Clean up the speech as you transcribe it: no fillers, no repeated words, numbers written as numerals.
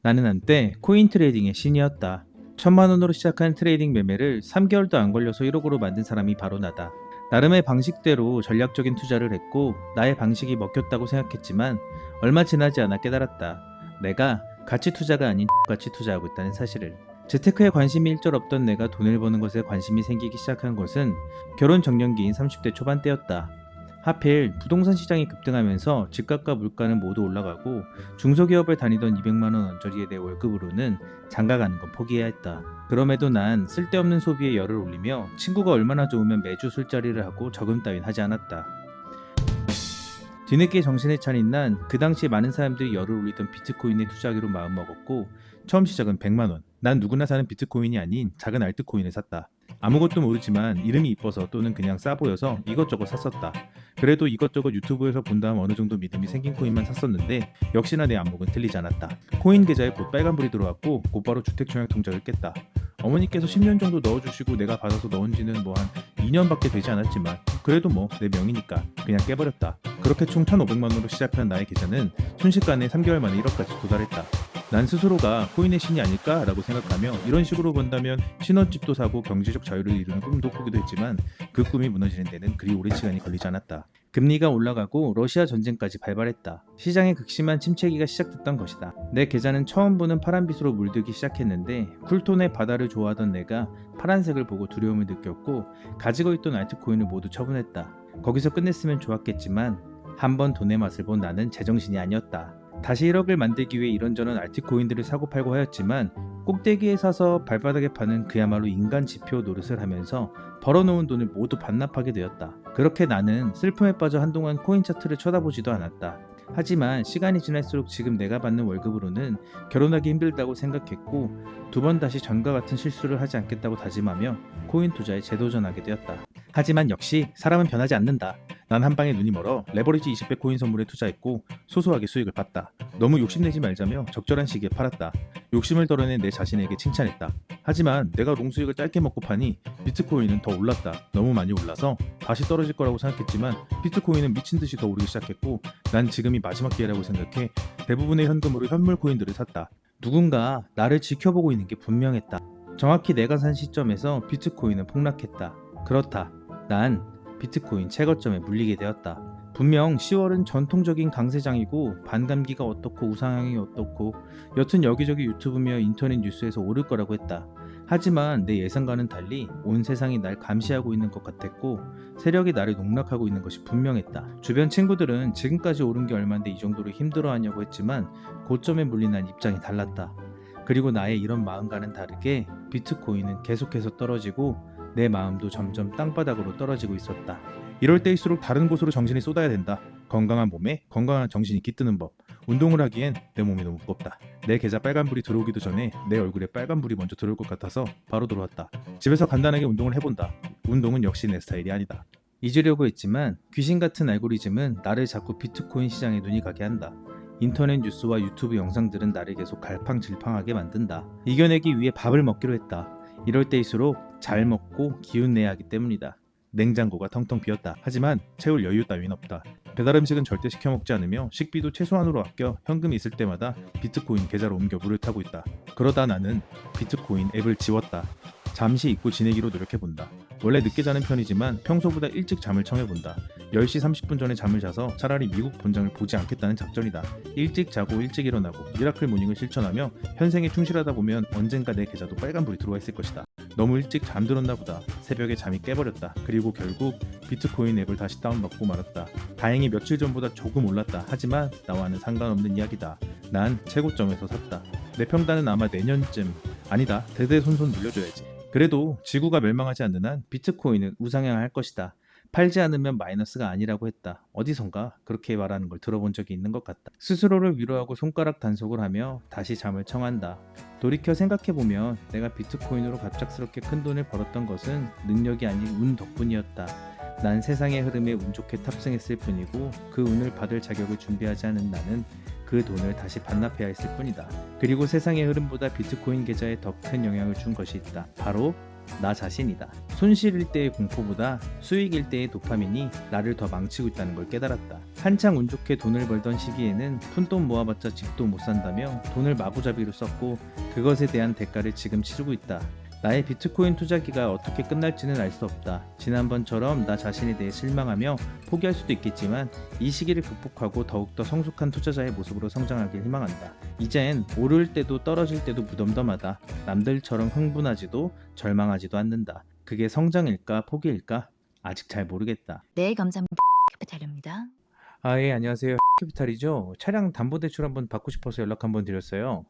나는 한때 코인 트레이딩의 신이었다. 1,000만 원으로 시작한 트레이딩 매매를 3개월도 안 걸려서 1억으로 만든 사람이 바로 나다. 나름의 방식대로 전략적인 투자를 했고 나의 방식이 먹혔다고 생각했지만 얼마 지나지 않아 깨달았다. 내가 가치 투자가 아닌 가치 투자하고 있다는 사실을. 재테크에 관심이 일절 없던 내가 돈을 버는 것에 관심이 생기기 시작한 것은 결혼 정년기인 30대 초반 때였다. 하필 부동산 시장이 급등하면서 집값과 물가는 모두 올라가고 중소기업을 다니던 200만 원 언저리의 내 월급으로는 장가 가는 건 포기해야 했다. 그럼에도 난 쓸데없는 소비에 열을 올리며 친구가 얼마나 좋으면 매주 술자리를 하고 저금 따윈 하지 않았다. 뒤늦게 정신을 차린 난 그 당시 많은 사람들이 열을 올리던 비트코인에 투자하기로 마음먹었고 처음 시작은 100만 원. 난 누구나 사는 비트코인이 아닌 작은 알트코인을 샀다. 아무것도 모르지만 이름이 이뻐서 또는 그냥 싸 보여서 이것저것 샀었다. 그래도 이것저것 유튜브에서 본 다음 어느 정도 믿음이 생긴 코인만 샀었는데 역시나 내 안목은 틀리지 않았다. 코인 계좌에 곧 빨간불이 들어왔고 곧바로 주택청약 통장을 깼다. 어머니께서 10년 정도 넣어주시고 내가 받아서 넣은 지는 뭐 한 2년밖에 되지 않았지만 그래도 뭐 내 명이니까 그냥 깨버렸다. 그렇게 총 1,500만 원으로 시작한 나의 계좌는 순식간에 3개월 만에 1억까지 도달했다. 난 스스로가 코인의 신이 아닐까라고 생각하며 이런 식으로 본다면 신혼집도 사고 경제적 자유를 이루는 꿈도 꾸기도 했지만 그 꿈이 무너지는 데는 그리 오랜 시간이 걸리지 않았다. 금리가 올라가고 러시아 전쟁까지 발발했다. 시장의 극심한 침체기가 시작됐던 것이다. 내 계좌는 처음 보는 파란빛으로 물들기 시작했는데 쿨톤의 바다를 좋아하던 내가 파란색을 보고 두려움을 느꼈고 가지고 있던 알트코인을 모두 처분했다. 거기서 끝냈으면 좋았겠지만 한번 돈의 맛을 본 나는 제정신이 아니었다. 다시 1억을 만들기 위해 이런저런 알트코인들을 사고 팔고 하였지만 꼭대기에 사서 발바닥에 파는 그야말로 인간 지표 노릇을 하면서 벌어놓은 돈을 모두 반납하게 되었다. 그렇게 나는 슬픔에 빠져 한동안 코인 차트를 쳐다보지도 않았다. 하지만 시간이 지날수록 지금 내가 받는 월급으로는 결혼하기 힘들다고 생각했고 2번 다시 전과 같은 실수를 하지 않겠다고 다짐하며 코인 투자에 재도전하게 되었다. 하지만 역시 사람은 변하지 않는다. 난 한방에 눈이 멀어 레버리지 20배 코인 선물에 투자했고 소소하게 수익을 봤다. 너무 욕심내지 말자며 적절한 시기에 팔았다. 욕심을 덜어낸 내 자신에게 칭찬했다. 하지만 내가 롱수익을 짧게 먹고 파니 비트코인은 더 올랐다. 너무 많이 올라서 다시 떨어질 거라고 생각했지만 비트코인은 미친듯이 더 오르기 시작했고 난 지금이 마지막 기회라고 생각해 대부분의 현금으로 현물 코인들을 샀다. 누군가 나를 지켜보고 있는 게 분명했다. 정확히 내가 산 시점에서 비트코인은 폭락했다. 그렇다. 난 비트코인 최고점에 물리게 되었다. 분명 10월은 전통적인 강세장이고 반감기가 어떻고 우상향이 어떻고 여튼 여기저기 유튜브며 인터넷 뉴스에서 오를 거라고 했다. 하지만 내 예상과는 달리 온 세상이 날 감시하고 있는 것 같았고 세력이 나를 농락하고 있는 것이 분명했다. 주변 친구들은 지금까지 오른 게 얼만데 이 정도로 힘들어하냐고 했지만 고점에 물린 난 입장이 달랐다. 그리고 나의 이런 마음과는 다르게 비트코인은 계속해서 떨어지고 내 마음도 점점 땅바닥으로 떨어지고 있었다. 이럴 때일수록 다른 곳으로 정신이 쏟아야 된다. 건강한 몸에 건강한 정신이 깃드는 법. 운동을 하기엔 내 몸이 너무 무겁다. 내 계좌 빨간불이 들어오기도 전에 내 얼굴에 빨간불이 먼저 들어올 것 같아서 바로 들어왔다. 집에서 간단하게 운동을 해본다. 운동은 역시 내 스타일이 아니다. 잊으려고 했지만 귀신 같은 알고리즘은 나를 자꾸 비트코인 시장에 눈이 가게 한다. 인터넷 뉴스와 유튜브 영상들은 나를 계속 갈팡질팡하게 만든다. 이겨내기 위해 밥을 먹기로 했다. 이럴 때일수록 잘 먹고 기운 내야 하기 때문이다. 냉장고가 텅텅 비었다. 하지만 채울 여유 따윈 없다. 배달 음식은 절대 시켜 먹지 않으며 식비도 최소한으로 아껴 현금이 있을 때마다 비트코인 계좌로 옮겨 물을 타고 있다. 그러다 나는 비트코인 앱을 지웠다. 잠시 잊고 지내기로 노력해본다. 원래 늦게 자는 편이지만 평소보다 일찍 잠을 청해본다. 10시 30분 전에 잠을 자서 차라리 미국 본장을 보지 않겠다는 작전이다. 일찍 자고 일찍 일어나고 미라클 모닝을 실천하며 현생에 충실하다 보면 언젠가 내 계좌도 빨간불이 들어와 있을 것이다. 너무 일찍 잠들었나 보다. 새벽에 잠이 깨버렸다. 그리고 결국 비트코인 앱을 다시 다운받고 말았다. 다행히 며칠 전보다 조금 올랐다. 하지만 나와는 상관없는 이야기다. 난 최고점에서 샀다. 내 평단은 아마 내년쯤 아니다. 대대손손 물려줘야지. 그래도 지구가 멸망하지 않는 한 비트코인은 우상향할 것이다. 팔지 않으면 마이너스가 아니라고 했다. 어디선가 그렇게 말하는 걸 들어본 적이 있는 것 같다. 스스로를 위로하고 손가락 단속을 하며 다시 잠을 청한다. 돌이켜 생각해보면 내가 비트코인으로 갑작스럽게 큰 돈을 벌었던 것은 능력이 아닌 운 덕분이었다. 난 세상의 흐름에 운 좋게 탑승했을 뿐이고 그 운을 받을 자격을 준비하지 않은 나는 그 돈을 다시 반납해야 했을 뿐이다. 그리고 세상의 흐름보다 비트코인 계좌에 더 큰 영향을 준 것이 있다. 바로 나 자신이다. 손실일 때의 공포보다 수익일 때의 도파민이 나를 더 망치고 있다는 걸 깨달았다. 한창 운 좋게 돈을 벌던 시기에는 푼돈 모아봤자 집도 못 산다며 돈을 마구잡이로 썼고 그것에 대한 대가를 지금 치르고 있다. 나의 비트코인 투자기가 어떻게 끝날지는 알 수 없다. 지난번처럼 나 자신에 대해 실망하며 포기할 수도 있겠지만 이 시기를 극복하고 더욱더 성숙한 투자자의 모습으로 성장하길 희망한다. 이젠 오를 때도 떨어질 때도 무덤덤하다. 남들처럼 흥분하지도 절망하지도 않는다. 그게 성장일까 포기일까? 아직 잘 모르겠다. 네, 감사합니다. 캐피탈입니다. 예, 안녕하세요. 캐피탈이죠. 차량 담보대출 한번 받고 싶어서 연락 한번 드렸어요.